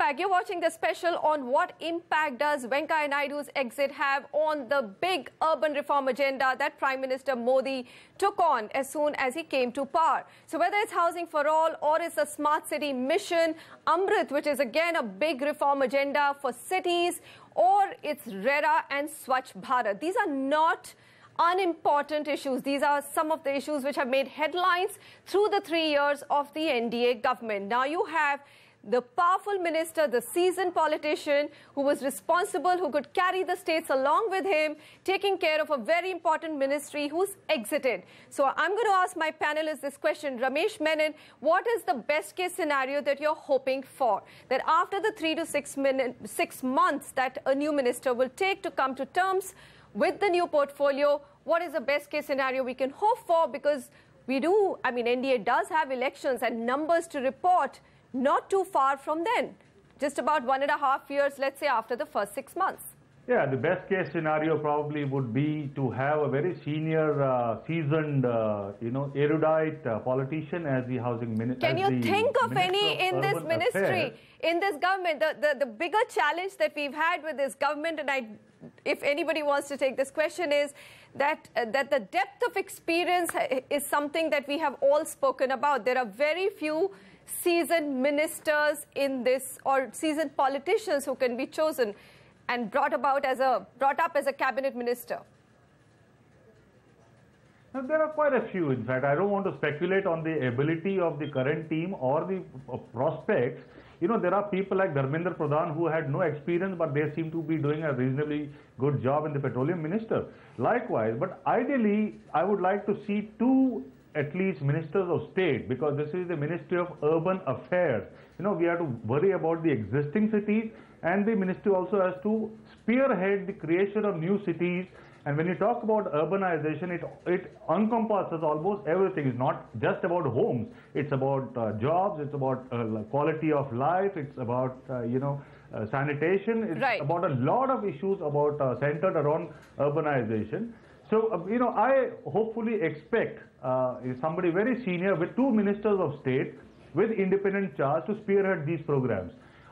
back. You're watching the special on what impact does Venkaiah Naidu's exit have on the big urban reform agenda that Prime Minister Modi took on as soon as he came to power. So whether it's housing for all or it's a smart city mission, Amrut, which is again a big reform agenda for cities, or it's RERA and Swachh Bharat. These are not unimportant issues. These are some of the issues which have made headlines through the 3 years of the NDA government. Now you have the powerful minister, the seasoned politician who was responsible, who could carry the states along with him, taking care of a very important ministry who's exited. So I'm going to ask my panelists this question. Ramesh Menon, what is the best case scenario that you're hoping for? That after the 3 to 6 months that a new minister will take to come to terms with the new portfolio, what is the best case scenario we can hope for? Because we do, NDA does have elections and numbers to report not too far from then, just about 1.5 years, let's say, after the first 6 months. Yeah, the best case scenario probably would be to have a very senior, seasoned, erudite politician as the housing minister. Can you think of any in this ministry, in this government? The bigger challenge that we've had with this government, and if anybody wants to take this question, is that the depth of experience is something that we have all spoken about. There are very few seasoned ministers in this, or seasoned politicians who can be chosen and brought up as a cabinet minister. Now, there are quite a few. In fact, I don't want to speculate on the ability of the current team or the prospects. There are people like Dharmendra Pradhan who had no experience, but they seem to be doing a reasonably good job in the petroleum minister. Likewise, but ideally, I would like to see two at least ministers of state, because this is the Ministry of Urban Affairs. We have to worry about the existing cities, and the ministry also has to spearhead the creation of new cities. And when you talk about urbanization, it encompasses almost everything. It's not just about homes. It's about jobs. It's about quality of life. It's about, sanitation. It's about a lot of issues centered around urbanization. So, I hopefully expect somebody very senior with two ministers of state with independent charge to spearhead these programs.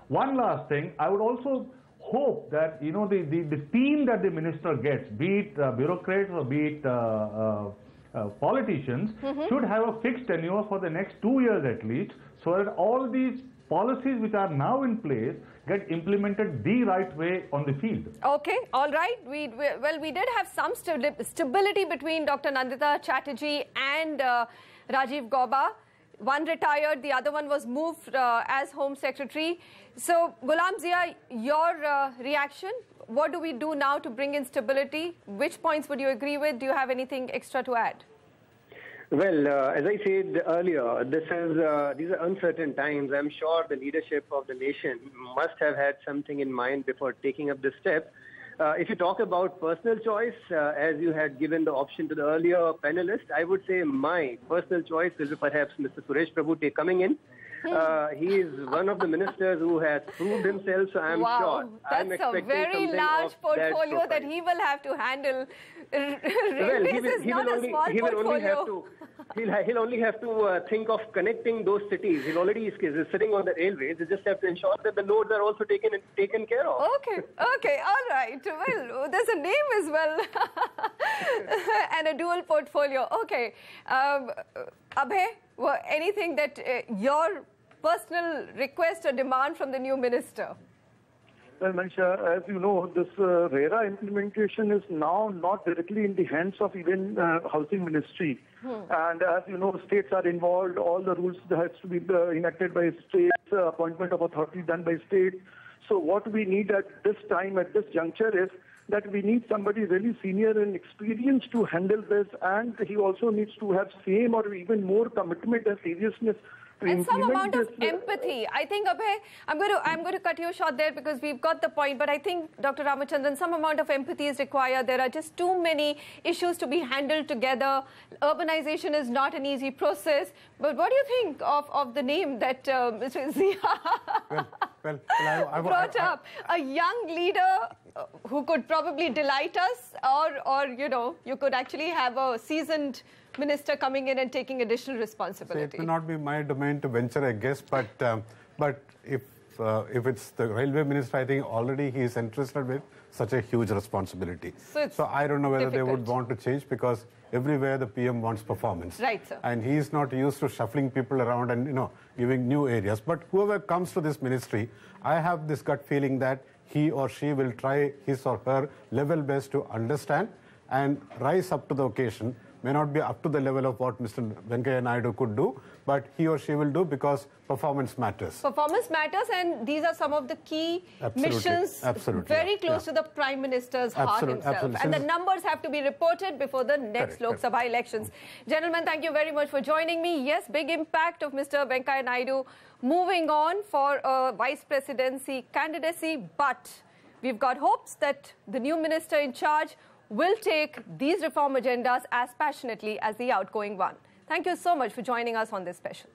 One last thing, I would also hope that, the team that the minister gets, be it bureaucrats or be it politicians, should have a fixed tenure for the next 2 years at least, so that all these policies which are now in place get implemented the right way on the field. Okay, all right. We did have some stability between Dr. Nandita Chatterjee and Rajiv Gauba. One retired, the other one was moved as Home Secretary. So, Gulam Zia, your reaction? What do we do now to bring in stability? Which points would you agree with? Do you have anything extra to add? Well, as I said earlier, these are uncertain times. I'm sure the leadership of the nation must have had something in mind before taking up this step. If you talk about personal choice, as you had given the option to the earlier panelist, I would say my personal choice will be perhaps Mr. Suresh Prabhu coming in. He is one of the ministers who has proved himself, so I'm sure. That's a very large portfolio that he will have to handle. Railways is not a small portfolio. He'll only have to think of connecting those cities. He already is sitting on the railways. He just have to ensure that the nodes are also taken care of. Okay, all right. Well, there's a name as well. And a dual portfolio. Okay. Abhay, anything that your personal request or demand from the new minister? Well, Manisha, as you know, this RERA implementation is now not directly in the hands of even Housing Ministry. And as you know, states are involved. All the rules has to be enacted by states, appointment of authority done by states. So what we need at this time, at this juncture, is that we need somebody really senior and experienced to handle this, and he also needs to have same or even more commitment and seriousness to and some amount of this, empathy. I think, Abhay, I'm going to cut you short there because we've got the point. But I think, Dr. Ramachandran, some amount of empathy is required. There are just too many issues to be handled together. Urbanization is not an easy process. But what do you think of the name that Mr. Zia brought up? A young leader who could probably delight us, or you could actually have a seasoned minister coming in and taking additional responsibility. So it may not be my domain to venture a guess, but if if it's the railway minister, I think already he is entrusted with such a huge responsibility. So I don't know whether difficult. they would want to change, because everywhere the PM wants performance. Right, sir. And he is not used to shuffling people around and, giving new areas. But whoever comes to this ministry, I have this gut feeling that he or she will try his or her level best to understand and rise up to the occasion. May not be up to the level of what Mr. Venkaiah Naidu could do, but he or she will do, because performance matters. Performance matters, and these are some of the key missions very close to the Prime Minister's heart himself. And the numbers have to be reported before the next Lok Sabha elections. Gentlemen, thank you very much for joining me. Yes, big impact of Mr. Venkaiah Naidu moving on for a vice presidency candidacy, but we've got hopes that the new minister in charge will take these reform agendas as passionately as the outgoing one. Thank you so much for joining us on this special.